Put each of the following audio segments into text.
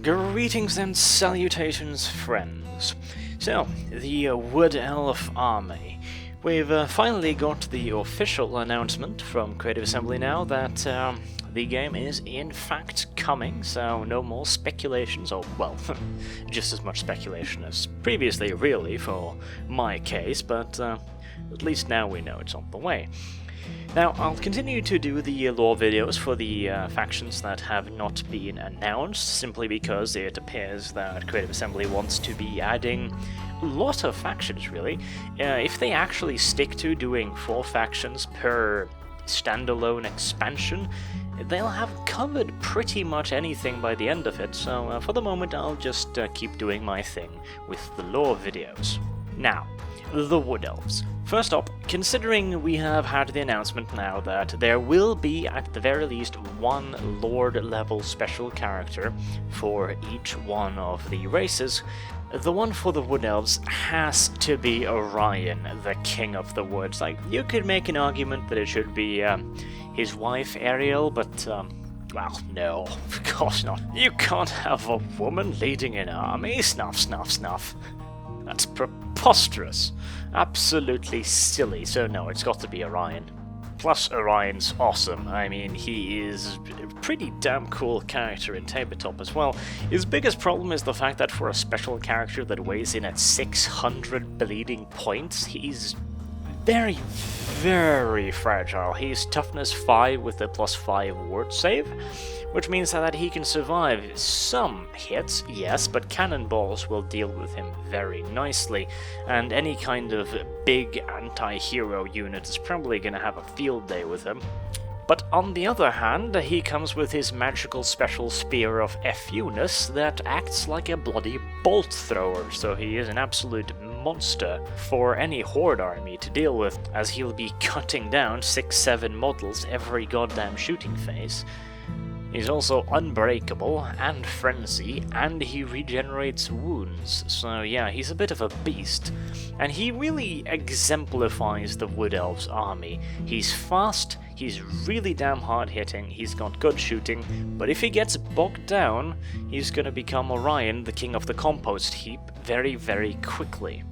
Greetings and salutations, friends. So, the Wood Elf Army. We've finally got the official announcement from Creative Assembly now that the game is in fact coming, so no more speculations, or well, just as much speculation as previously really for my case, but at least now we know it's on the way. Now, I'll continue to do the lore videos for the factions that have not been announced, simply because it appears that Creative Assembly wants to be adding a lot of factions, really. If they actually stick to doing 4 factions per standalone expansion, they'll have covered pretty much anything by the end of it, so for the moment I'll just keep doing my thing with the lore videos. Now, the Wood Elves. First up, considering we have had the announcement now that there will be at the very least one Lord level special character for each one of the races, the one for the Wood Elves has to be Orion, the King of the Woods. Like, you could make an argument that it should be his wife Ariel, but well, no, of course not. You can't have a woman leading an army, snuff, snuff, snuff. That's preposterous. Absolutely silly, so no, it's got to be Orion. Plus, Orion's awesome. I mean, he is a pretty damn cool character in tabletop as well. His biggest problem is the fact that for a special character that weighs in at 600 bleeding points, he's very, very fragile. He's toughness 5 with a +5 ward save, which means that he can survive some hits, yes, but cannonballs will deal with him very nicely, and any kind of big anti-hero unit is probably going to have a field day with him. But on the other hand, he comes with his magical special Spear of Efunus that acts like a bloody bolt thrower, so he is an absolute monster for any horde army to deal with, as he'll be cutting down 6-7 models every goddamn shooting phase. He's also unbreakable and frenzy, and he regenerates wounds, so yeah, he's a bit of a beast. And he really exemplifies the Wood Elves army. He's fast, he's really damn hard hitting, he's got good shooting, but if he gets bogged down, he's gonna become Orion, the King of the Compost Heap, very, very quickly.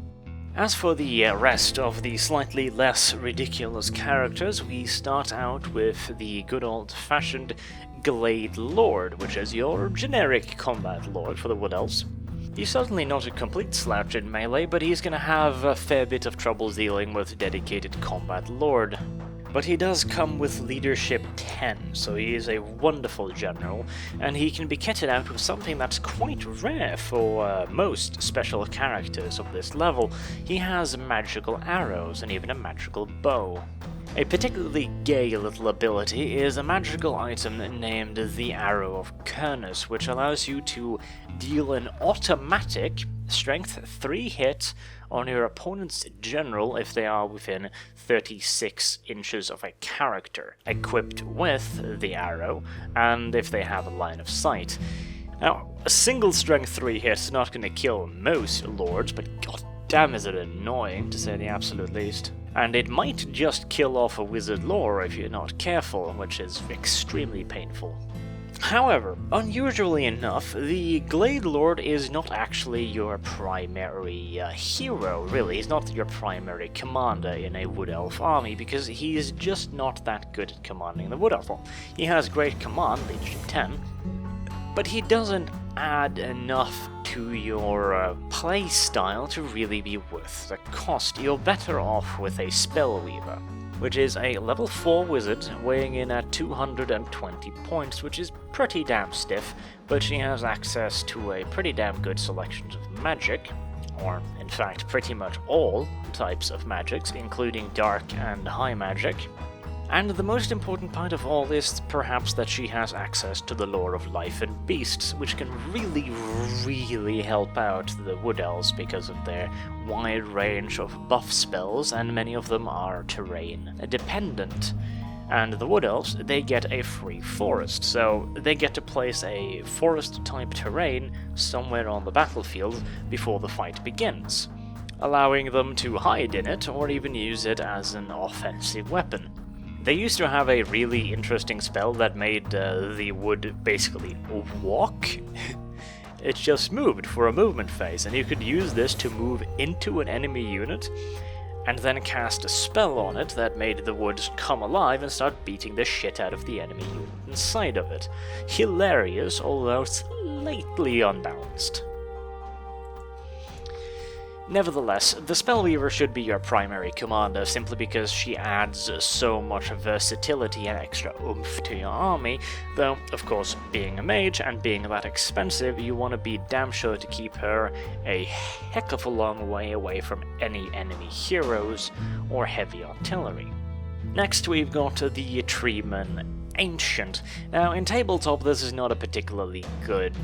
As for the rest of the slightly less ridiculous characters, we start out with the good old-fashioned Glade Lord, which is your generic combat lord for the Wood Elves. He's certainly not a complete slouch in melee, but he's gonna have a fair bit of trouble dealing with dedicated combat lord. But he does come with leadership 10, so he is a wonderful general, and he can be kitted out with something that's quite rare for most special characters of this level. He has magical arrows and even a magical bow. A particularly gay little ability is a magical item named the Arrow of Kernus, which allows you to deal an automatic strength 3 hit on your opponent's general if they are within 36 inches of a character equipped with the arrow, and if they have a line of sight. Now, a single strength 3 hit is not going to kill most lords, but god damn is it annoying, to say the absolute least. And it might just kill off a wizard lore if you're not careful, which is extremely painful. However, unusually enough, the Glade Lord is not actually your primary hero, really. He's not your primary commander in a Wood Elf army, because he is just not that good at commanding the Wood Elf. He has great command, leadership 10, but he doesn't add enough to your play style to really be worth the cost. You're better off with a Spellweaver, which is a level 4 wizard weighing in at 220 points, which is pretty damn stiff, but she has access to a pretty damn good selection of magic, or in fact pretty much all types of magics, including dark and high magic. And the most important part of all is perhaps that she has access to the lore of life and beasts, which can really, really help out the Wood Elves because of their wide range of buff spells, and many of them are terrain dependent. And the Wood Elves, they get a free forest, so they get to place a forest-type terrain somewhere on the battlefield before the fight begins, allowing them to hide in it or even use it as an offensive weapon. They used to have a really interesting spell that made the wood basically walk, It's just moved for a movement phase, and you could use this to move into an enemy unit and then cast a spell on it that made the woods come alive and start beating the shit out of the enemy unit inside of it. Hilarious, although slightly unbalanced. Nevertheless, the Spellweaver should be your primary commander simply because she adds so much versatility and extra oomph to your army, though, of course, being a mage and being that expensive, you want to be damn sure to keep her a heck of a long way away from any enemy heroes or heavy artillery. Next we've got the Treeman Ancient. Now, in tabletop, this is not a particularly good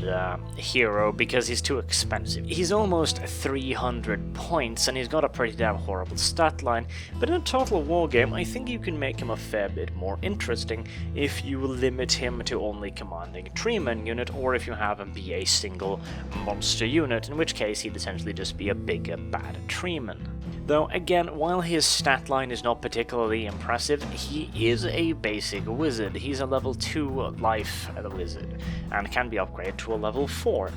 hero because he's too expensive. He's almost 300 points, and he's got a pretty damn horrible stat line, but in a total wargame, I think you can make him a fair bit more interesting if you limit him to only commanding a Treeman unit, or if you have him be a single monster unit, in which case he'd essentially just be a bigger, bad Treeman. Though, again, while his stat line is not particularly impressive, he is a basic wizard. He's a level 2 life wizard, and can be upgraded to a level 4.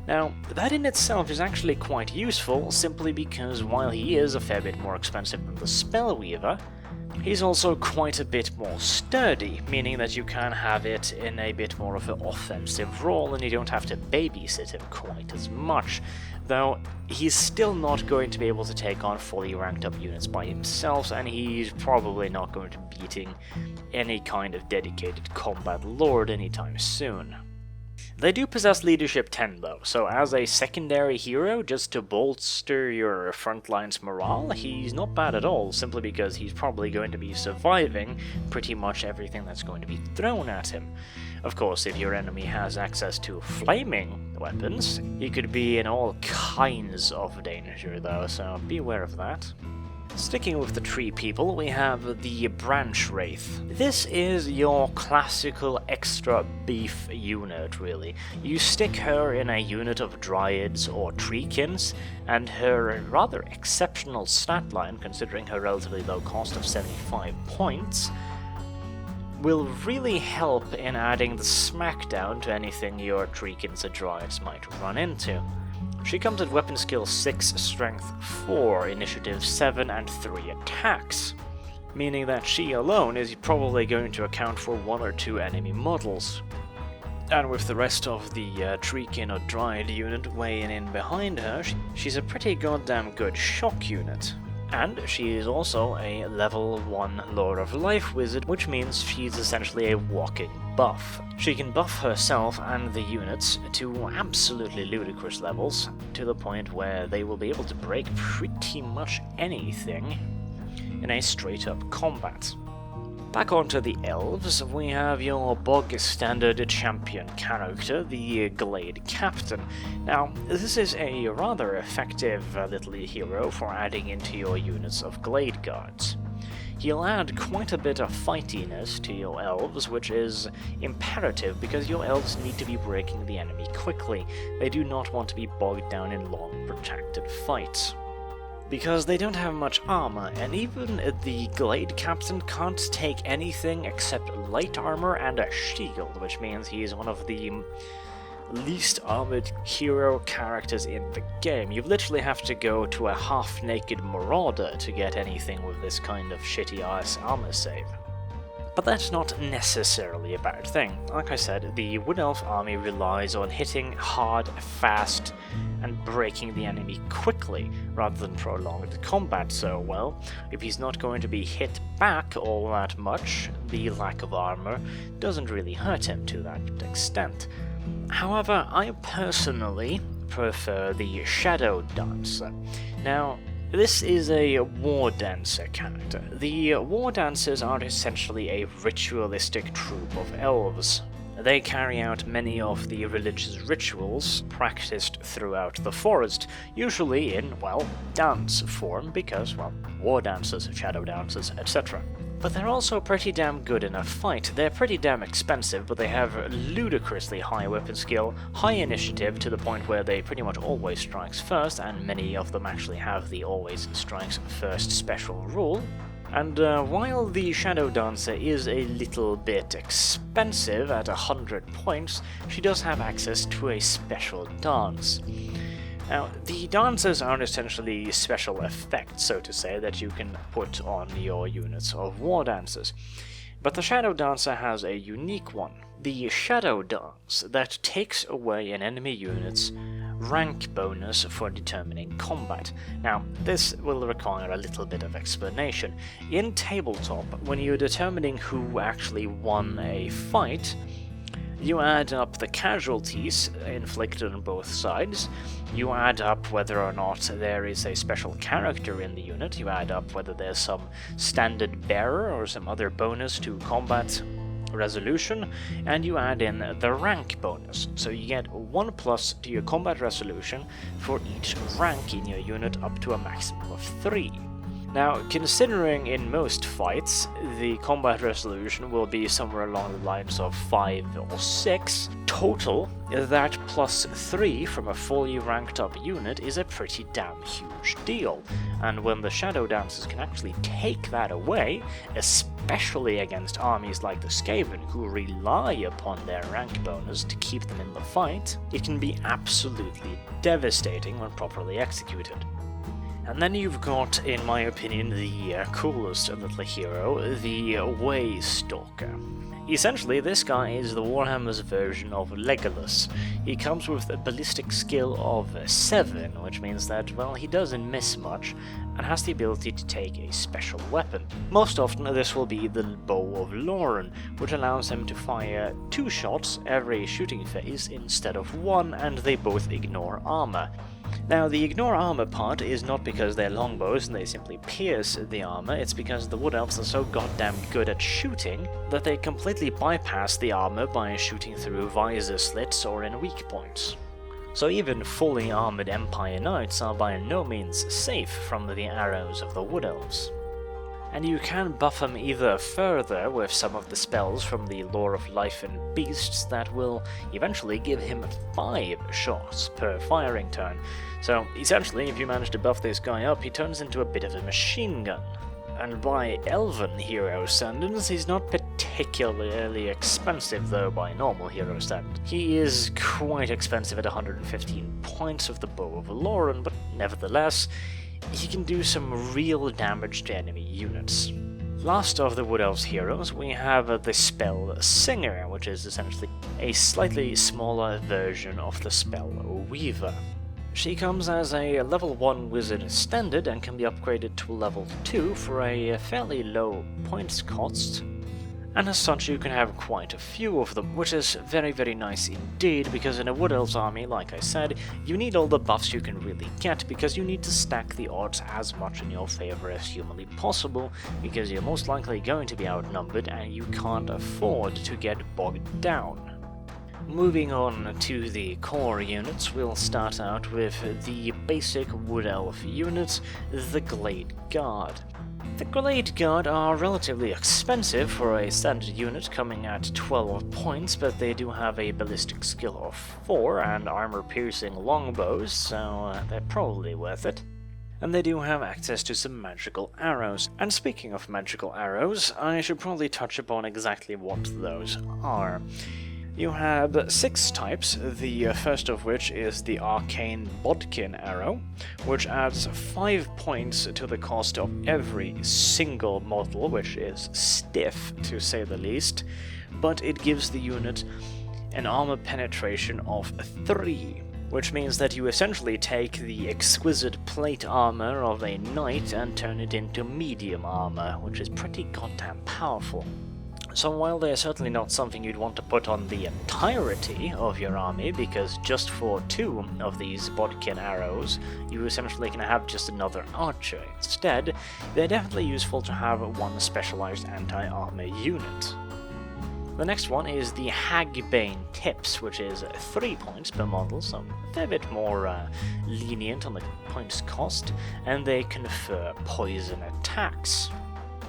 Now, that in itself is actually quite useful, simply because while he is a fair bit more expensive than the Spellweaver, he's also quite a bit more sturdy, meaning that you can have it in a bit more of an offensive role and you don't have to babysit him quite as much, though he's still not going to be able to take on fully ranked up units by himself, and he's probably not going to be beating any kind of dedicated combat lord anytime soon. They do possess Leadership 10 though, so as a secondary hero, just to bolster your front line's morale, he's not bad at all, simply because he's probably going to be surviving pretty much everything that's going to be thrown at him. Of course, if your enemy has access to flaming weapons, he could be in all kinds of danger though, so be aware of that. Sticking with the tree people, we have the Branch Wraith. This is your classical extra beef unit, really. You stick her in a unit of dryads or treekins, and her rather exceptional stat line, considering her relatively low cost of 75 points, will really help in adding the smackdown to anything your treekins or dryads might run into. She comes at weapon skill 6, strength 4, initiative 7, and 3 attacks, meaning that she alone is probably going to account for 1 or 2 enemy models. And with the rest of the Treekin or Dryad unit weighing in behind her, she's a pretty goddamn good shock unit. And she is also a level 1 Lore of Life wizard, which means she's essentially a walking buff. She can buff herself and the units to absolutely ludicrous levels, to the point where they will be able to break pretty much anything in a straight-up combat. Back onto the Elves, we have your bog standard champion character, the Glade Captain. Now, this is a rather effective little hero for adding into your units of Glade Guards. He'll add quite a bit of fightiness to your Elves, which is imperative because your Elves need to be breaking the enemy quickly. They do not want to be bogged down in long, protracted fights, because they don't have much armor, and even the Glade Captain can't take anything except light armor and a shield, which means he is one of the least armored hero characters in the game. You literally have to go to a half-naked marauder to get anything with this kind of shitty-ass armor save. But that's not necessarily a bad thing. Like I said, the Wood Elf army relies on hitting hard, fast, and breaking the enemy quickly, rather than prolonged combat, so, well, if he's not going to be hit back all that much, the lack of armor doesn't really hurt him to that extent. However, I personally prefer the Shadow Dancer. Now, this is a War Dancer character. The War Dancers are essentially a ritualistic troupe of elves. They carry out many of the religious rituals practiced throughout the forest, usually in, well, dance form, because, well, war dancers, shadow dancers, etc. But they're also pretty damn good in a fight. They're pretty damn expensive, but they have ludicrously high weapon skill, high initiative to the point where they pretty much always strikes first, and many of them actually have the always strikes first special rule. And while the Shadow Dancer is a little bit expensive at 100 points, she does have access to a special dance. Now, the dances are essentially special effects, so to say, that you can put on your units of war dancers. But the Shadow Dancer has a unique one, the Shadow Dance, that takes away an enemy unit's rank bonus for determining combat. Now, this will require a little bit of explanation. In tabletop, when you're determining who actually won a fight, you add up the casualties inflicted on both sides, you add up whether or not there is a special character in the unit, you add up whether there's some standard bearer or some other bonus to combat resolution, and you add in the rank bonus. So you get 1+ to your combat resolution for each rank in your unit up to a maximum of 3. Now, considering in most fights the combat resolution will be somewhere along the lines of 5 or 6, total, that +3 from a fully ranked up unit is a pretty damn huge deal. And when the Shadow Dancers can actually take that away, especially against armies like the Skaven who rely upon their rank bonus to keep them in the fight, it can be absolutely devastating when properly executed. And then you've got, in my opinion, the coolest little hero, the Waystalker. Essentially, this guy is the Warhammer's version of Legolas. He comes with a ballistic skill of 7, which means that, well, he doesn't miss much, and has the ability to take a special weapon. Most often this will be the Bow of Loren, which allows him to fire 2 shots every shooting phase instead of 1, and they both ignore armor. Now, the ignore armor part is not because they're longbows and they simply pierce the armor, it's because the Wood Elves are so goddamn good at shooting that they completely bypass the armor by shooting through visor slits or in weak points. So even fully armored Empire Knights are by no means safe from the arrows of the Wood Elves. And you can buff him either further with some of the spells from the Lore of Life and Beasts that will eventually give him 5 shots per firing turn. So essentially, if you manage to buff this guy up, he turns into a bit of a machine gun. And by Elven hero standards, he's not particularly expensive, though by normal hero standards. He is quite expensive at 115 points of the Bow of Loren, but nevertheless, he can do some real damage to enemy units. Last of the Wood Elves heroes, we have the spell Singer, which is essentially a slightly smaller version of the spell Weaver. She comes as a level 1 wizard standard and can be upgraded to level 2 for a fairly low points cost, and as such you can have quite a few of them, which is very, very nice indeed, because in a Wood Elves army, like I said, you need all the buffs you can really get, because you need to stack the odds as much in your favor as humanly possible, because you're most likely going to be outnumbered and you can't afford to get bogged down. Moving on to the core units, we'll start out with the basic Wood Elf unit, the Glade Guard. The Glade Guard are relatively expensive for a standard unit, coming at 12 points, but they do have a ballistic skill of 4 and armor-piercing longbows, so they're probably worth it. And they do have access to some magical arrows. And speaking of magical arrows, I should probably touch upon exactly what those are. You have 6 types, the first of which is the Arcane Bodkin Arrow, which adds 5 points to the cost of every single model, which is stiff to say the least, but it gives the unit an armor penetration of 3, which means that you essentially take the exquisite plate armor of a knight and turn it into medium armor, which is pretty goddamn powerful. So while they're certainly not something you'd want to put on the entirety of your army, because just for 2 of these Bodkin arrows, you essentially can have just another archer instead, they're definitely useful to have one specialized anti-armor unit. The next one is the Hagbane Tips, which is 3 points per model, so a fair bit more lenient on the points cost, and they confer poison attacks,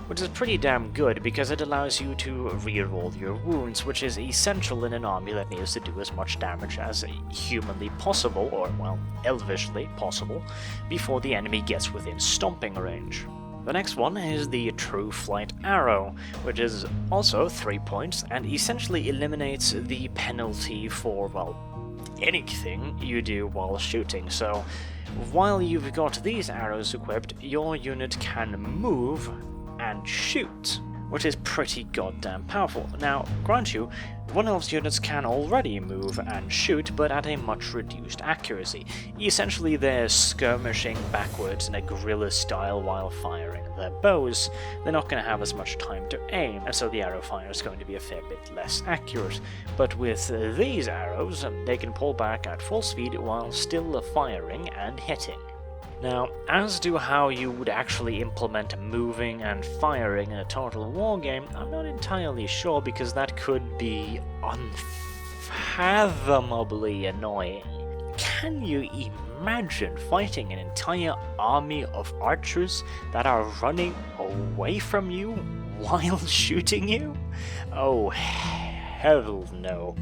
which is pretty damn good because it allows you to reroll your wounds, which is essential in an army that needs to do as much damage as humanly possible, or, well, elvishly possible, before the enemy gets within stomping range. The next one is the True Flight Arrow, which is also 3 points and essentially eliminates the penalty for, well, anything you do while shooting. So while you've got these arrows equipped, your unit can move and shoot, which is pretty goddamn powerful. Now, grant you, One Elf's units can already move and shoot, but at a much reduced accuracy. Essentially, they're skirmishing backwards in a guerrilla style while firing their bows. They're not going to have as much time to aim, and so the arrow fire is going to be a fair bit less accurate. But with these arrows, they can pull back at full speed while still firing and hitting. Now, as to how you would actually implement moving and firing in a Total War game, I'm not entirely sure, because that could be unfathomably annoying. Can you imagine fighting an entire army of archers that are running away from you while shooting you? Oh, hell no.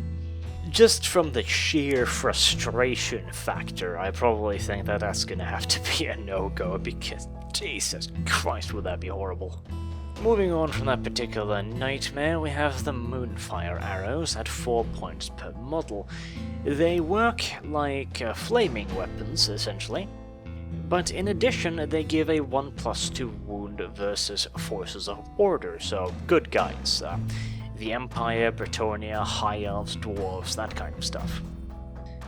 Just from the sheer frustration factor, I probably think that that's gonna have to be a no-go, because Jesus Christ, would that be horrible. Moving on from that particular nightmare, we have the Moonfire Arrows at 4 points per model. They work like flaming weapons, essentially, but in addition they give a 1+2 wound versus Forces of Order, so good guys. The Empire, Bretonnia, High Elves, Dwarves, that kind of stuff.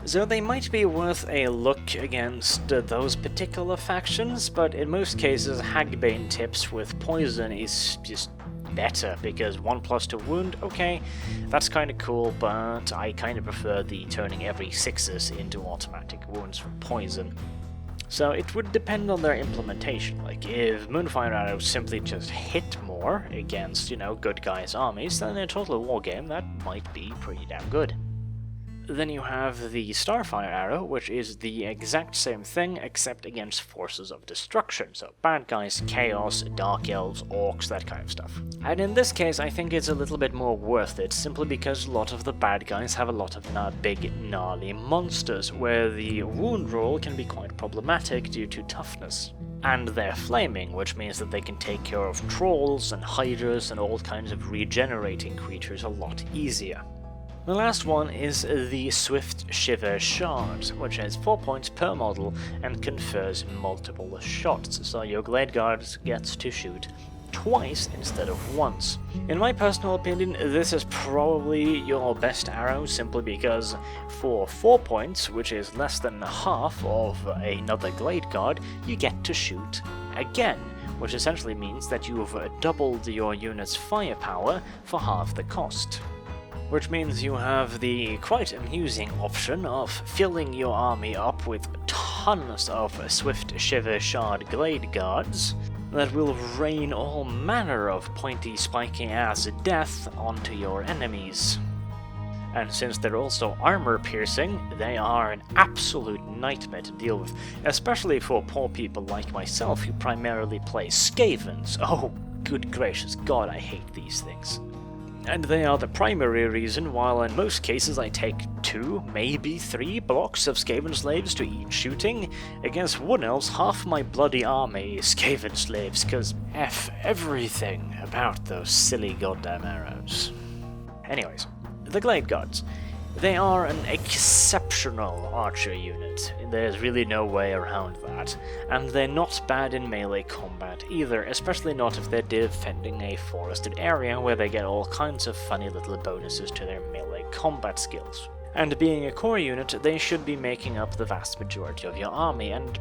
So they might be worth a look against those particular factions, but in most cases Hagbane tips with poison is just better, because 1+2 wound, okay, that's kind of cool, but I kind of prefer the turning every 6s into automatic wounds from poison. So it would depend on their implementation. Like, if Moonfire Arrows simply just hit more against, good guys' armies, then in a Total War game that might be pretty damn good. Then you have the Starfire Arrow, which is the exact same thing except against forces of destruction, so bad guys, chaos, dark elves, orcs, that kind of stuff. And in this case I think it's a little bit more worth it, simply because a lot of the bad guys have a lot of big gnarly monsters, where the wound roll can be quite problematic due to toughness. And they're flaming, which means that they can take care of trolls and hydras and all kinds of regenerating creatures a lot easier. The last one is the Swift Shiver Shard, which has 4 points per model and confers multiple shots, so your Glade Guard gets to shoot twice instead of once. In my personal opinion, this is probably your best arrow, simply because for 4 points, which is less than half of another Glade Guard, you get to shoot again, which essentially means that you've doubled your unit's firepower for half the cost. Which means you have the quite amusing option of filling your army up with tons of Swift Shiver Shard Glade Guards that will rain all manner of pointy spiky ass death onto your enemies. And since they're also armor piercing, they are an absolute nightmare to deal with, especially for poor people like myself who primarily play Skavens. Oh, good gracious god, I hate these things. And they are the primary reason while in most cases I take 2, maybe 3 blocks of Skaven slaves to each shooting. Against Wood Elves, half my bloody army is Skaven slaves, cause F everything about those silly goddamn arrows. Anyways, the Glade Guards. They are an exceptional archer unit, there's really no way around that, and they're not bad in melee combat either, especially not if they're defending a forested area where they get all kinds of funny little bonuses to their melee combat skills. And being a core unit, they should be making up the vast majority of your army, and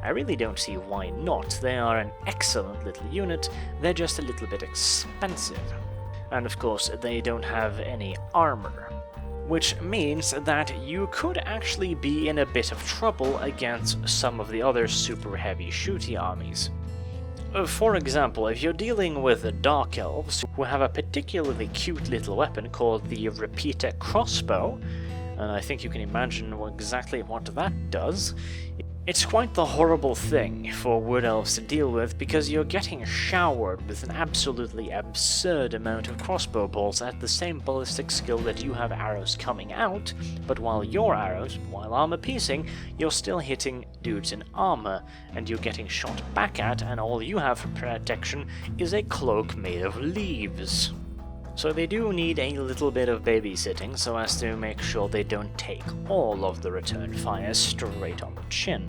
I really don't see why not. They are an excellent little unit, they're just a little bit expensive. And of course, they don't have any armor, which means that you could actually be in a bit of trouble against some of the other super heavy shooty armies. For example, if you're dealing with Dark Elves, who have a particularly cute little weapon called the Repeater Crossbow, and I think you can imagine exactly what that does. It's quite the horrible thing for Wood Elves to deal with, because you're getting showered with an absolutely absurd amount of crossbow bolts at the same ballistic skill that you have arrows coming out, but while your arrows, while armor-piercing, you're still hitting dudes in armor, and you're getting shot back at, and all you have for protection is a cloak made of leaves. So they do need a little bit of babysitting so as to make sure they don't take all of the return fire straight on the chin.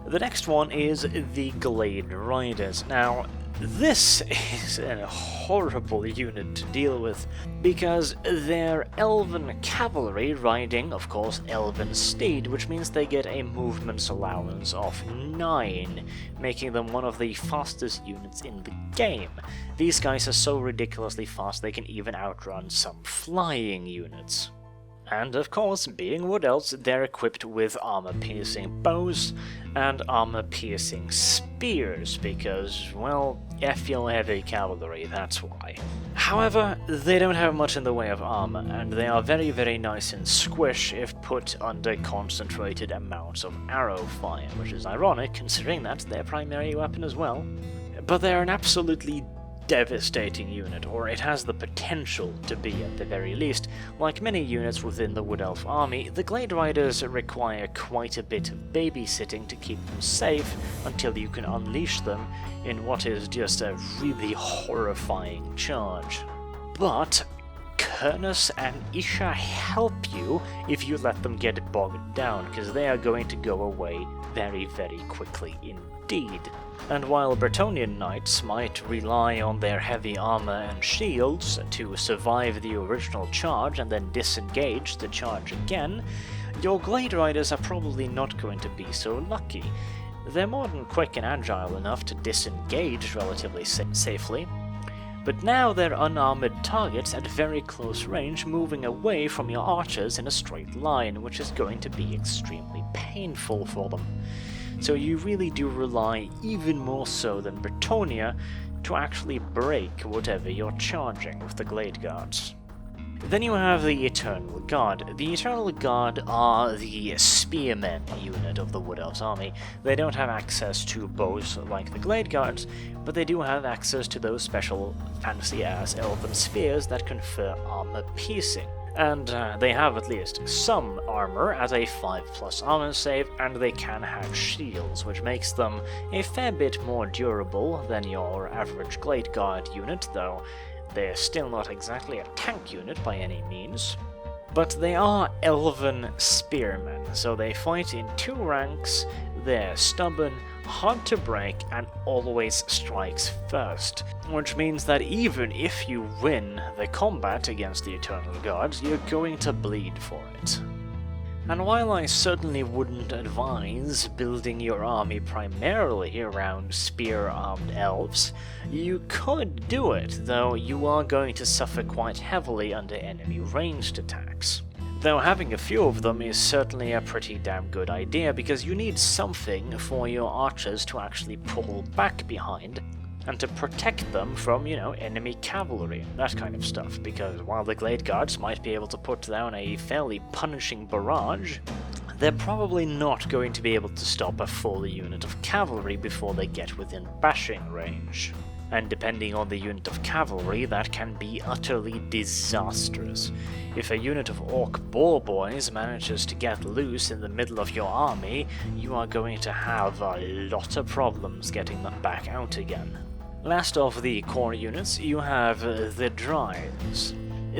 The next one is the Glade Riders. Now, this is a horrible unit to deal with, because they're elven cavalry riding, of course, elven steed, which means they get a movement allowance of 9, making them one of the fastest units in the game. These guys are so ridiculously fast they can even outrun some flying units. And of course, being Wood Elves, they're equipped with armor-piercing bows and armor-piercing spears, because, well, F your heavy cavalry, that's why. However, they don't have much in the way of armor, and they are very, very nice and squish if put under concentrated amounts of arrow fire, which is ironic considering that's their primary weapon as well. But they're an absolutely devastating unit, or it has the potential to be at the very least. Like many units within the Wood Elf army, the Glade Riders require quite a bit of babysitting to keep them safe until you can unleash them in what is just a really horrifying charge. But Kurnus and Isha help you if you let them get bogged down, because they are going to go away very, very quickly indeed. And while Bretonnian knights might rely on their heavy armor and shields to survive the original charge and then disengage the charge again, your Glade Riders are probably not going to be so lucky. They're more than quick and agile enough to disengage relatively safely, but now they're unarmored targets at very close range, moving away from your archers in a straight line, which is going to be extremely painful for them. So you really do rely, even more so than Bretonnia, to actually break whatever you're charging with the Glade Guards. Then you have the Eternal Guard. The Eternal Guard are the spearmen unit of the Wood Elves army. They don't have access to bows like the Glade Guards, but they do have access to those special fancy-ass elven spears that confer armor piercing. And they have at least some armor at a 5+ armor save, and they can have shields, which makes them a fair bit more durable than your average Glade Guard unit, though they're still not exactly a tank unit by any means. But they are elven spearmen, so they fight in 2 ranks, they're stubborn, hard to break, and always strikes first, which means that even if you win the combat against the Eternal Guards, you're going to bleed for it. And while I certainly wouldn't advise building your army primarily around spear-armed elves, you could do it, though you are going to suffer quite heavily under enemy ranged attacks. Though having a few of them is certainly a pretty damn good idea, because you need something for your archers to actually pull back behind, and to protect them from, enemy cavalry, that kind of stuff, because while the Glade Guards might be able to put down a fairly punishing barrage, they're probably not going to be able to stop a full unit of cavalry before they get within bashing range. And depending on the unit of cavalry, that can be utterly disastrous. If a unit of orc boar boys manages to get loose in the middle of your army, you are going to have a lot of problems getting them back out again. Last of the core units, you have the Dryads.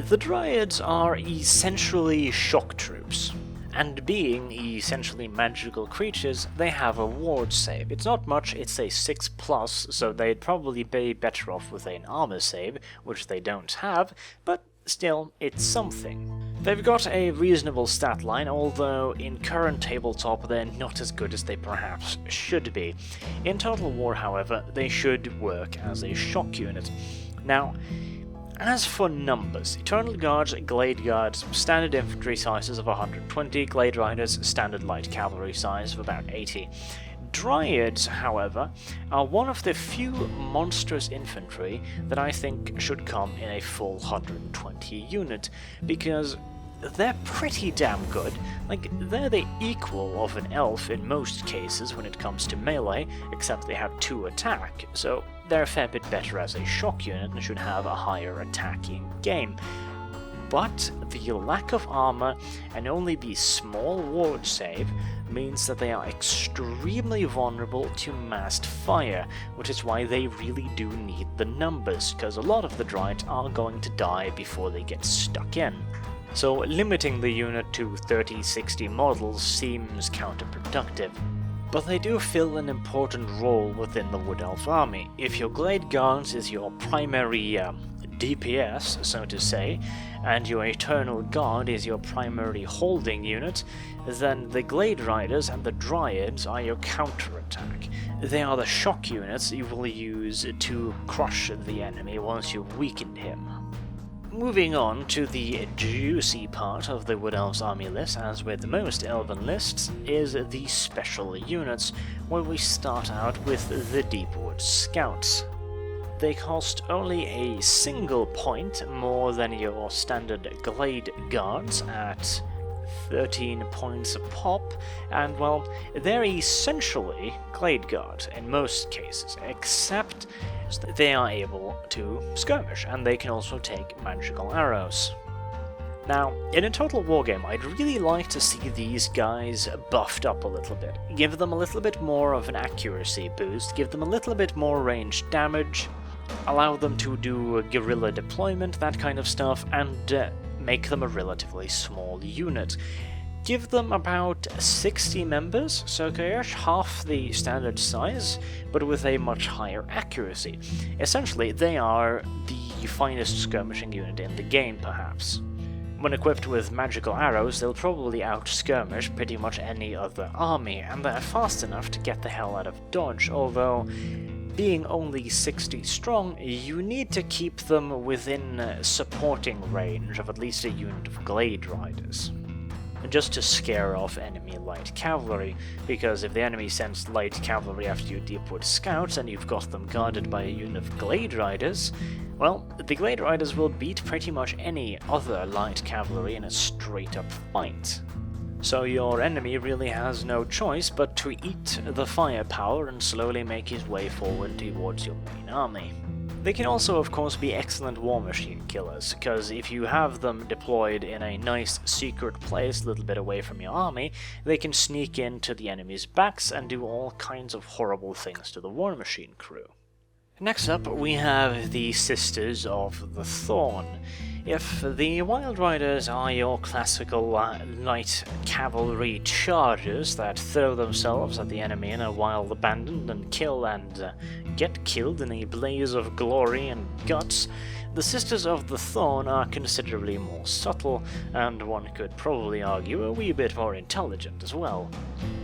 The Dryads are essentially shock troops. And being essentially magical creatures, they have a ward save. It's not much, it's a 6+, so they'd probably be better off with an armor save, which they don't have, but still, it's something. They've got a reasonable stat line, although in current tabletop they're not as good as they perhaps should be. In Total War, however, they should work as a shock unit. Now, as for numbers, Eternal Guards, Glade Guards, standard infantry sizes of 120, Glade Riders, standard light cavalry size of about 80. Dryads, however, are one of the few monstrous infantry that I think should come in a full 120 unit, because they're pretty damn good. Like, they're the equal of an elf in most cases when it comes to melee, except they have 2 attack, so they're a fair bit better as a shock unit and should have a higher attacking game. But the lack of armor and only the small ward save means that they are extremely vulnerable to massed fire, which is why they really do need the numbers, because a lot of the droids are going to die before they get stuck in. So limiting the unit to 30-60 models seems counterproductive. But they do fill an important role within the Wood Elf army. If your Glade Guards is your primary DPS, so to say, and your Eternal Guard is your primary holding unit, then the Glade Riders and the Dryads are your counterattack. They are the shock units you will use to crush the enemy once you've weakened him. Moving on to the juicy part of the Wood Elves army list, as with most Elven lists, is the special units, where we start out with the Deepwood Scouts. They cost only a single point more than your standard Glade Guards at 13 points a pop, and well, they're essentially Glade Guard in most cases, except they are able to skirmish, and they can also take magical arrows. Now, in a total wargame, I'd really like to see these guys buffed up a little bit. Give them a little bit more of an accuracy boost, give them a little bit more ranged damage, allow them to do guerrilla deployment, that kind of stuff, and make them a relatively small unit. Give them about 60 members, circa-ish, half the standard size, but with a much higher accuracy. Essentially, they are the finest skirmishing unit in the game, perhaps. When equipped with magical arrows, they'll probably out-skirmish pretty much any other army, and they're fast enough to get the hell out of dodge, although being only 60 strong, you need to keep them within supporting range of at least a unit of Glade Riders, just to scare off enemy light cavalry, because if the enemy sends light cavalry after your Deepwood Scouts and you've got them guarded by a unit of Glade Riders, well, the Glade Riders will beat pretty much any other light cavalry in a straight-up fight. So your enemy really has no choice but to eat the firepower and slowly make his way forward towards your main army. They can also of course be excellent war machine killers, because if you have them deployed in a nice secret place a little bit away from your army, they can sneak into the enemy's backs and do all kinds of horrible things to the war machine crew. Next up we have the Sisters of the Thorn. If the Wild Riders are your classical light cavalry chargers that throw themselves at the enemy in a wild abandon and kill and get killed in a blaze of glory and guts, the Sisters of the Thorn are considerably more subtle, and one could probably argue a wee bit more intelligent as well.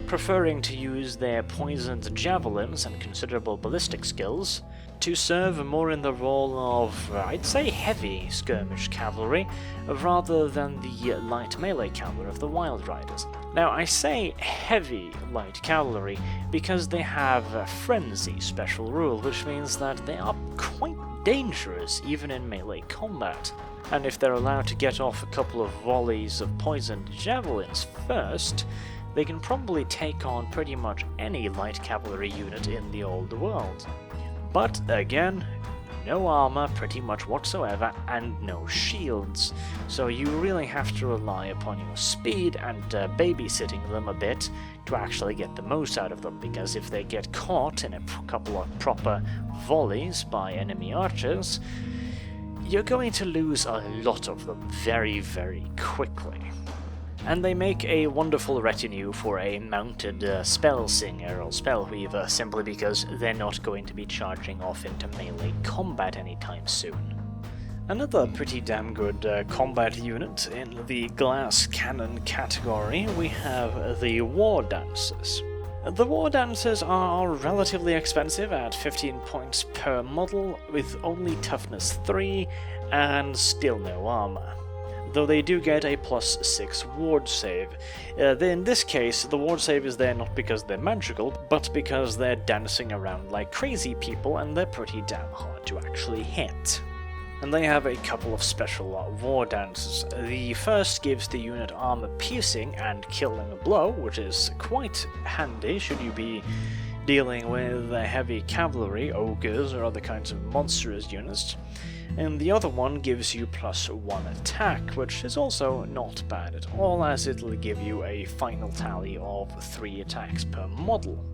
Preferring to use their poisoned javelins and considerable ballistic skills to serve more in the role of, I'd say, heavy skirmish cavalry, rather than the light melee cavalry of the Wild Riders. Now, I say heavy light cavalry because they have a frenzy special rule, which means that they are quite dangerous even in melee combat. And if they're allowed to get off a couple of volleys of poisoned javelins first, they can probably take on pretty much any light cavalry unit in the old world. But again, no armor pretty much whatsoever and no shields, so you really have to rely upon your speed and babysitting them a bit to actually get the most out of them, because if they get caught in a couple of proper volleys by enemy archers, you're going to lose a lot of them very, very quickly. And they make a wonderful retinue for a mounted spell singer or spell weaver, simply because they're not going to be charging off into melee combat anytime soon. Another pretty damn good combat unit in the glass cannon category, we have the War Dancers. The War Dancers are relatively expensive at 15 points per model, with only toughness 3 and still no armor, though they do get a +6 ward save. In this case, the ward save is there not because they're magical, but because they're dancing around like crazy people and they're pretty damn hard to actually hit. and they have a couple of special war dances. The first gives the unit armor piercing and killing blow, which is quite handy should you be dealing with heavy cavalry, ogres, or other kinds of monstrous units. And the other one gives you +1 attack, which is also not bad at all, as it'll give you a final tally of 3 attacks per model.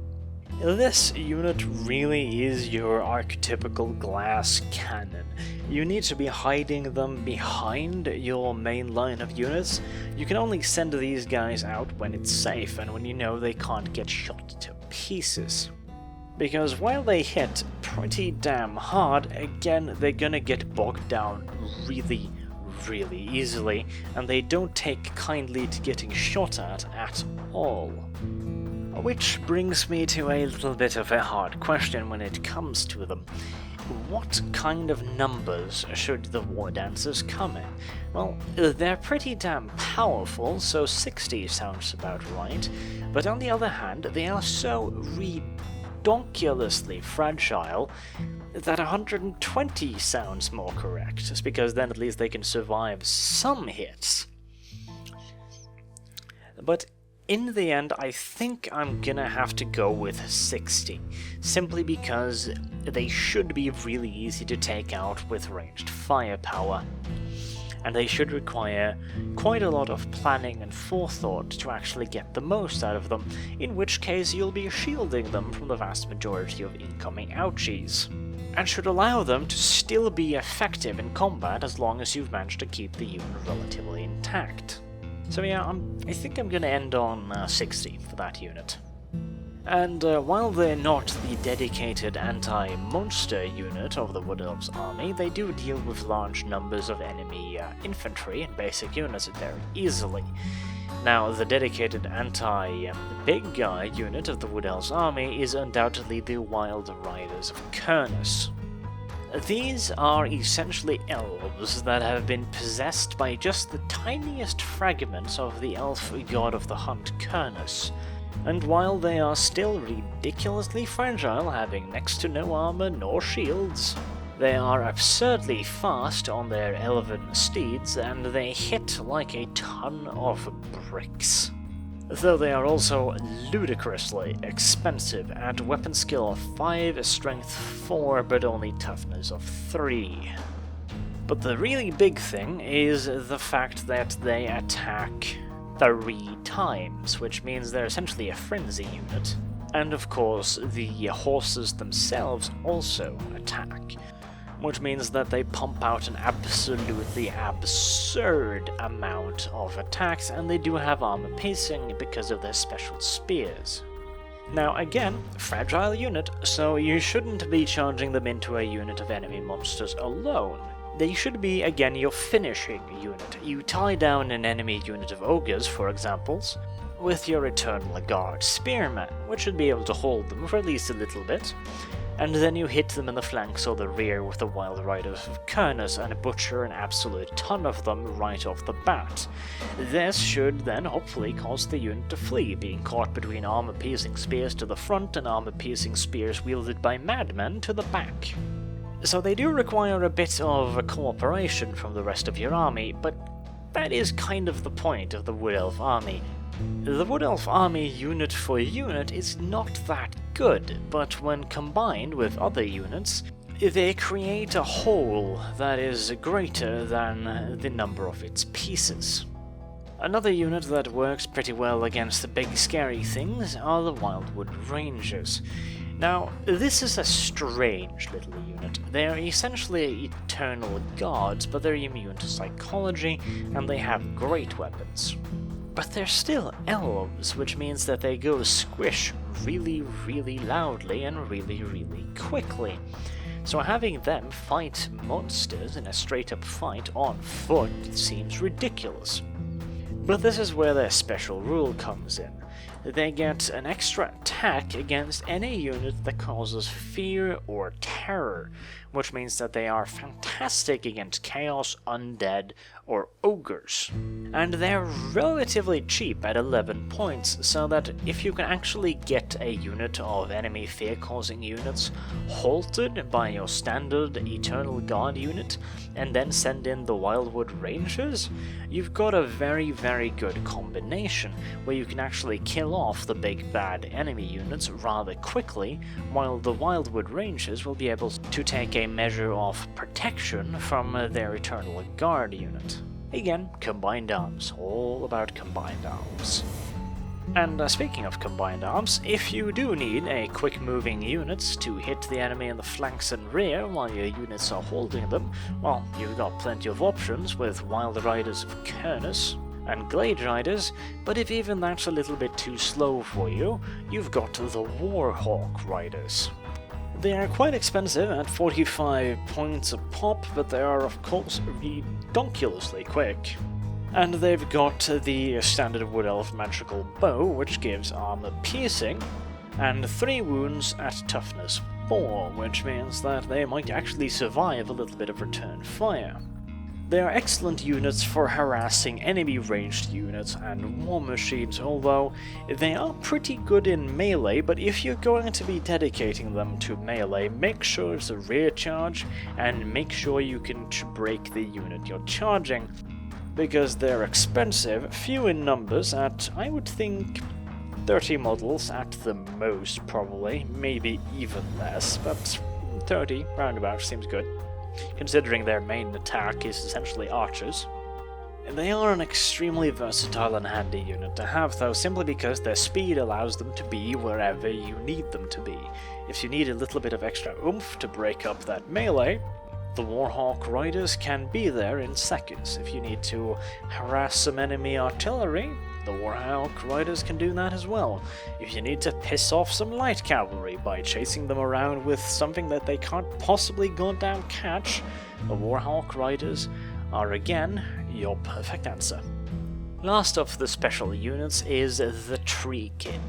This unit really is your archetypical glass cannon. You need to be hiding them behind your main line of units. You can only send these guys out when it's safe and when you know they can't get shot to pieces. Because while they hit pretty damn hard, again they're gonna get bogged down really easily, and they don't take kindly to getting shot at all. Which brings me to a little bit of a hard question when it comes to them. What kind of numbers should the war dancers come in? Well, they're pretty damn powerful, so 60 sounds about right, but on the other hand, they are so redonkulously fragile that 120 sounds more correct, just because then at least they can survive some hits. But in the end, I think I'm gonna have to go with 60, simply because they should be really easy to take out with ranged firepower, and they should require quite a lot of planning and forethought to actually get the most out of them, in which case you'll be shielding them from the vast majority of incoming ouchies, and should allow them to still be effective in combat as long as you've managed to keep the unit relatively intact. So yeah, I think I'm gonna end on 60 for that unit. And while they're not the dedicated anti-monster unit of the Wood Elves army, they do deal with large numbers of enemy infantry and basic units very easily. Now, the dedicated anti-big guy unit of the Wood Elves army is undoubtedly the Wild Riders of Kernus. These are essentially elves that have been possessed by just the tiniest fragments of the elf god of the hunt, Kernus, and while they are still ridiculously fragile, having next to no armor nor shields, they are absurdly fast on their elven steeds, and they hit like a ton of bricks. Though they are also ludicrously expensive at weapon skill of 5, strength 4, but only toughness of 3. But the really big thing is the fact that they attack 3 times, which means they're essentially a frenzy unit. And of course, the horses themselves also attack, which means that they pump out an absolutely absurd amount of attacks, and they do have armor piercing because of their special spears. Now again, fragile unit, so you shouldn't be charging them into a unit of enemy monsters alone. They should be, again, your finishing unit. You tie down an enemy unit of ogres, for example, with your Eternal Guard spearmen, which should be able to hold them for at least a little bit, and then you hit them in the flanks or the rear with the Wild Riders of Kernus and butcher an absolute ton of them right off the bat. This should then hopefully cause the unit to flee, being caught between armor-piercing spears to the front and armor-piercing spears wielded by madmen to the back. So they do require a bit of cooperation from the rest of your army, but that is kind of the point of the Wood Elf army. The Wood Elf army unit for unit is not that good, but when combined with other units, they create a whole that is greater than the number of its pieces. Another unit that works pretty well against the big scary things are the Wildwood Rangers. Now, this is a strange little unit. They are essentially eternal gods, but they're immune to psychology, and they have great weapons. But they're still elves, which means that they go squish really loudly and really quickly. So having them fight monsters in a straight-up fight on foot seems ridiculous. But this is where their special rule comes in. they get an extra attack against any unit that causes fear or terror, which means that they are fantastic against chaos, undead, or ogres. And they're relatively cheap at 11 points, so that if you can actually get a unit of enemy fear-causing units halted by your standard Eternal Guard unit, and then send in the Wildwood Rangers, you've got a very, very good combination, where you can actually kill off the big bad enemy units rather quickly, while the Wildwood Rangers will be able to take a measure of protection from their Eternal Guard unit. Again, combined arms, all about combined arms. And speaking of combined arms, if you do need a quick moving unit to hit the enemy in the flanks and rear while your units are holding them, well, you've got plenty of options with Wild Riders of Kernus and Glade Riders, but if even that's a little bit too slow for you, you've got the Warhawk Riders. They are quite expensive at 45 points a pop, but they are of course ridiculously quick. And they've got the standard Wood Elf magical bow, which gives armor piercing, and 3 wounds at toughness 4, which means that they might actually survive a little bit of return fire. They are excellent units for harassing enemy ranged units and war machines, although they are pretty good in melee, but if you're going to be dedicating them to melee, make sure it's a rear charge, and make sure you can break the unit you're charging, because they're expensive, few in numbers at, I would think, 30 models at the most probably, maybe even less, but 30 roundabout seems good, considering their main attack is essentially archers. They are an extremely versatile and handy unit to have though, simply because their speed allows them to be wherever you need them to be. If you need a little bit of extra oomph to break up that melee, the Warhawk Riders can be there in seconds. If you need to harass some enemy artillery, the Warhawk Riders can do that as well. If you need to piss off some light cavalry by chasing them around with something that they can't possibly goddamn catch, the Warhawk Riders are again your perfect answer. Last of the special units is the Treekin.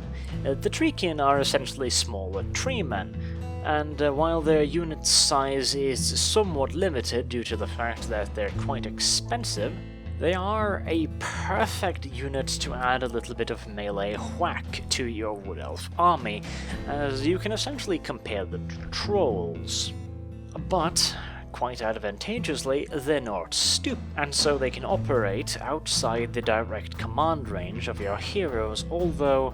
The Treekin are essentially smaller treemen, and while their unit size is somewhat limited due to the fact that they're quite expensive, they are a perfect unit to add a little bit of melee whack to your Wood Elf army, as you can essentially compare them to trolls. But, quite advantageously, they're not stupid, and so they can operate outside the direct command range of your heroes, although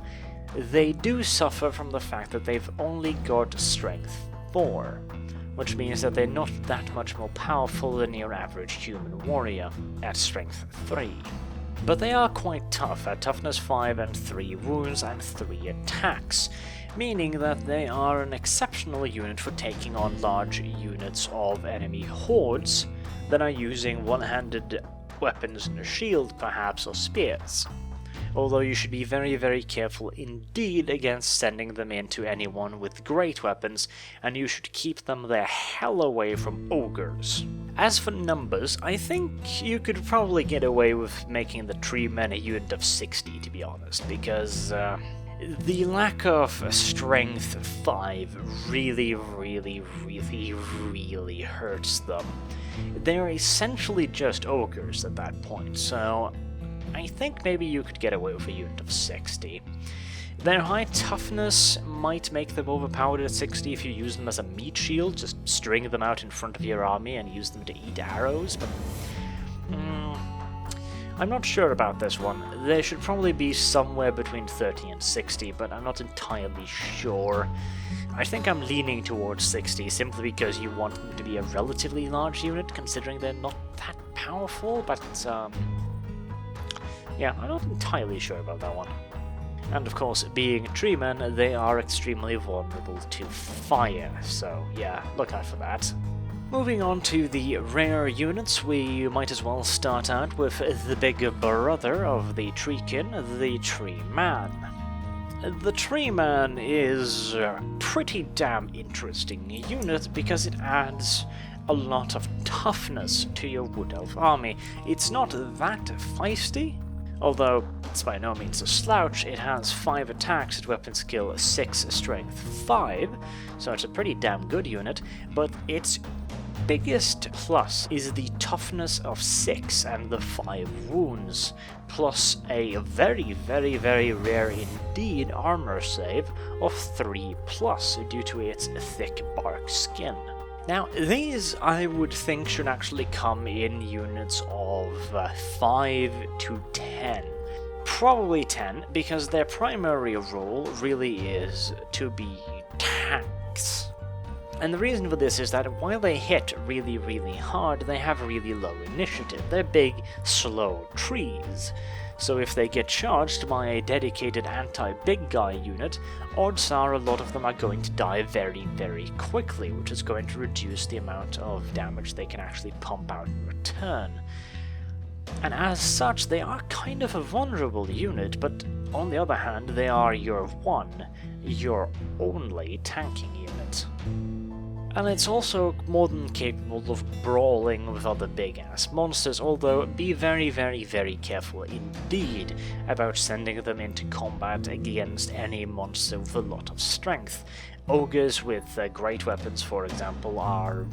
they do suffer from the fact that they've only got strength 4, which means that they're not that much more powerful than your average human warrior at strength 3. But they are quite tough at toughness 5 and 3 wounds and 3 attacks, meaning that they are an exceptional unit for taking on large units of enemy hordes that are using one-handed weapons and a shield perhaps, or spears. Although you should be very, very careful indeed against sending them into anyone with great weapons, and you should keep them the hell away from ogres. As for numbers, I think you could probably get away with making the Treemen a unit of 60, to be honest, because the lack of strength 5 really hurts them. They're essentially just ogres at that point, so I think maybe you could get away with a unit of 60. Their high toughness might make them overpowered at 60 if you use them as a meat shield, just string them out in front of your army and use them to eat arrows, but I'm not sure about this one. They should probably be somewhere between 30 and 60, but I'm not entirely sure. I think I'm leaning towards 60 simply because you want them to be a relatively large unit, considering they're not that powerful, but yeah, I'm not entirely sure about that one. And of course, being treemen, they are extremely vulnerable to fire, so yeah, look out for that. Moving on to the rare units, we might as well start out with the big brother of the Treekin, the Treeman. The Treeman is a pretty damn interesting unit because it adds a lot of toughness to your Wood Elf army. It's not that feisty, although it's by no means a slouch. It has 5 attacks at weapon skill 6, strength 5, so it's a pretty damn good unit, but its biggest plus is the toughness of 6 and the 5 wounds, plus a very, very, very rare indeed armor save of 3+ due to its thick bark skin. Now, these I would think should actually come in units of 5 to 10. Probably 10, because their primary role really is to be tanks. And the reason for this is that while they hit really, really hard, they have really low initiative. They're big, slow trees. So if they get charged by a dedicated anti-big guy unit, odds are a lot of them are going to die very, very quickly, which is going to reduce the amount of damage they can actually pump out in return. And as such, they are kind of a vulnerable unit, but on the other hand, they are your only tanking unit. And it's also more than capable of brawling with other big-ass monsters, although be very, very, very careful indeed about sending them into combat against any monster with a lot of strength. Ogres with great weapons, for example, are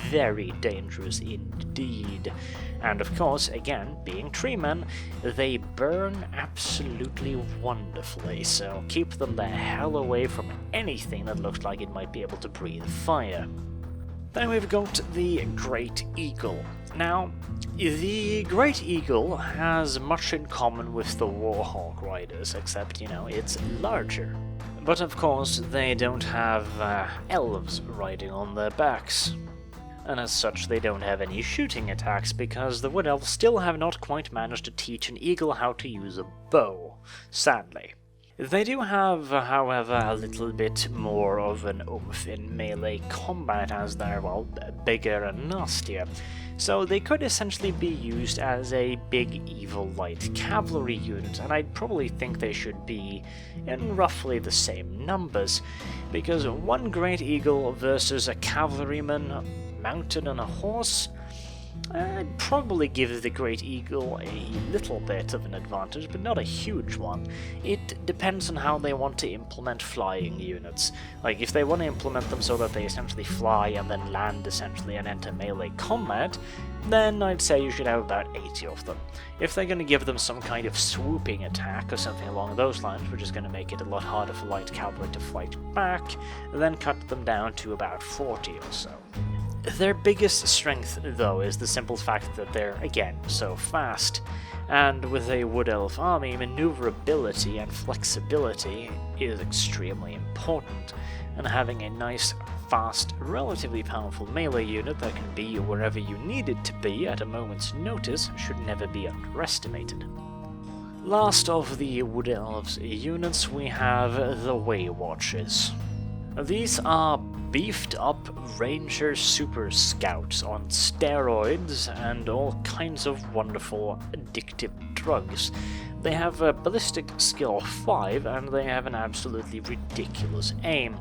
very dangerous indeed. And of course, again, being tree men, they burn absolutely wonderfully, so keep them the hell away from anything that looks like it might be able to breathe fire. Then we've got the Great Eagle. Now, the Great Eagle has much in common with the Warhawk Riders, except, it's larger. But of course, they don't have elves riding on their backs. And as such, they don't have any shooting attacks, because the Wood Elves still have not quite managed to teach an eagle how to use a bow, sadly. They do have, however, a little bit more of an oomph in melee combat, as they're, bigger and nastier. So they could essentially be used as a big evil light cavalry unit, and I'd probably think they should be in roughly the same numbers, because one Great Eagle versus a cavalryman mounted on a horse, I'd probably give the Great Eagle a little bit of an advantage, but not a huge one. It depends on how they want to implement flying units. Like, if they want to implement them so that they essentially fly and then land essentially and enter melee combat, then I'd say you should have about 80 of them. If they're going to give them some kind of swooping attack or something along those lines, which is going to make it a lot harder for light cavalry to fight back, then cut them down to about 40 or so. Their biggest strength, though, is the simple fact that they're, again, so fast, and with a Wood Elf army, maneuverability and flexibility is extremely important, and having a nice, fast, relatively powerful melee unit that can be wherever you need it to be at a moment's notice should never be underestimated. Last of the Wood Elves units, we have the Way Watchers. These are beefed up Ranger Super Scouts on steroids and all kinds of wonderful addictive drugs. They have a ballistic skill 5 and they have an absolutely ridiculous aim.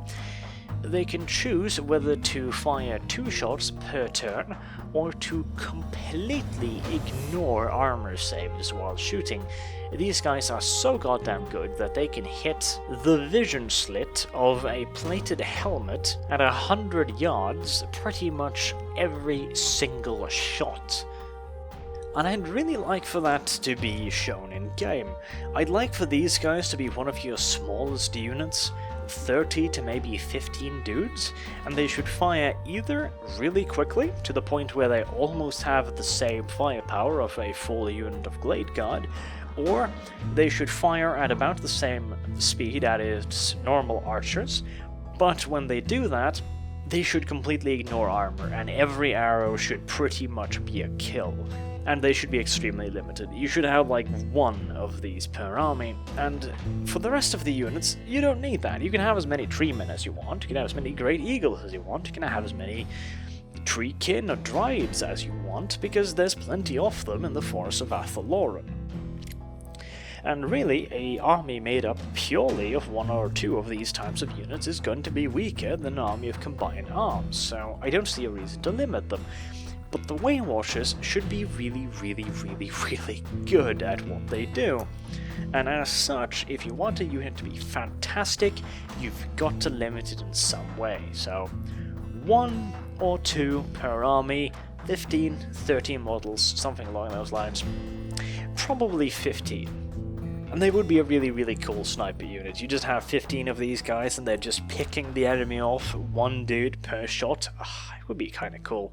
They can choose whether to fire 2 shots per turn or to completely ignore armor saves while shooting. These guys are so goddamn good that they can hit the vision slit of a plated helmet at 100 yards pretty much every single shot. And I'd really like for that to be shown in game. I'd like for these guys to be one of your smallest units, 30 to maybe 15 dudes, and they should fire either really quickly, to the point where they almost have the same firepower of a full unit of Glade Guard, or they should fire at about the same speed as normal archers, but when they do that, they should completely ignore armor, and every arrow should pretty much be a kill. And they should be extremely limited. You should have like 1 of these per army, and for the rest of the units, you don't need that. You can have as many treemen as you want, you can have as many Great Eagles as you want, you can have as many treekin or dryades as you want, because there's plenty of them in the forests of Loren. And really, an army made up purely of 1 or 2 of these types of units is going to be weaker than an army of combined arms, so I don't see a reason to limit them. but the Waywashers should be really good at what they do. And as such, if you want a unit to be fantastic, you've got to limit it in some way. So 1 or 2 per army, 15, 30 models, something along those lines. Probably 15. And they would be a really cool sniper unit. You just have 15 of these guys and they're just picking the enemy off, 1 dude per shot. It would be kinda cool.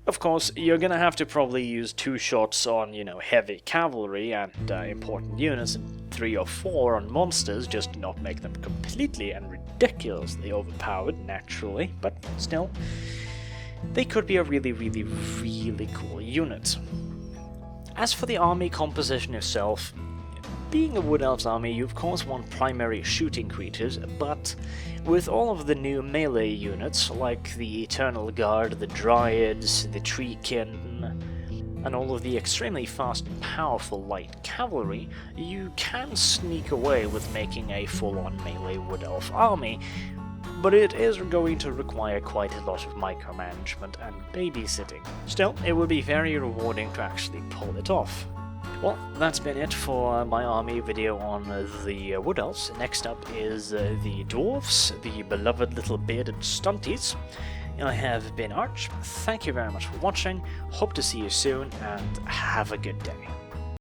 Of course, you're gonna have to probably use 2 shots on, heavy cavalry and important units, and 3 or 4 on monsters, just to not make them completely and ridiculously overpowered, naturally, but still, they could be a really cool unit. As for the army composition itself, being a Wood Elves army, you of course want primary shooting creatures, but with all of the new melee units, like the Eternal Guard, the Dryads, the Treekin, and all of the extremely fast and powerful light cavalry, you can sneak away with making a full-on melee Wood Elf army, but it is going to require quite a lot of micromanagement and babysitting. Still, it would be very rewarding to actually pull it off. Well, that's been it for my army video on the Wood Elves. Next up is the Dwarves, the beloved little bearded stunties. I have been Arch. Thank you very much for watching, hope to see you soon, and have a good day.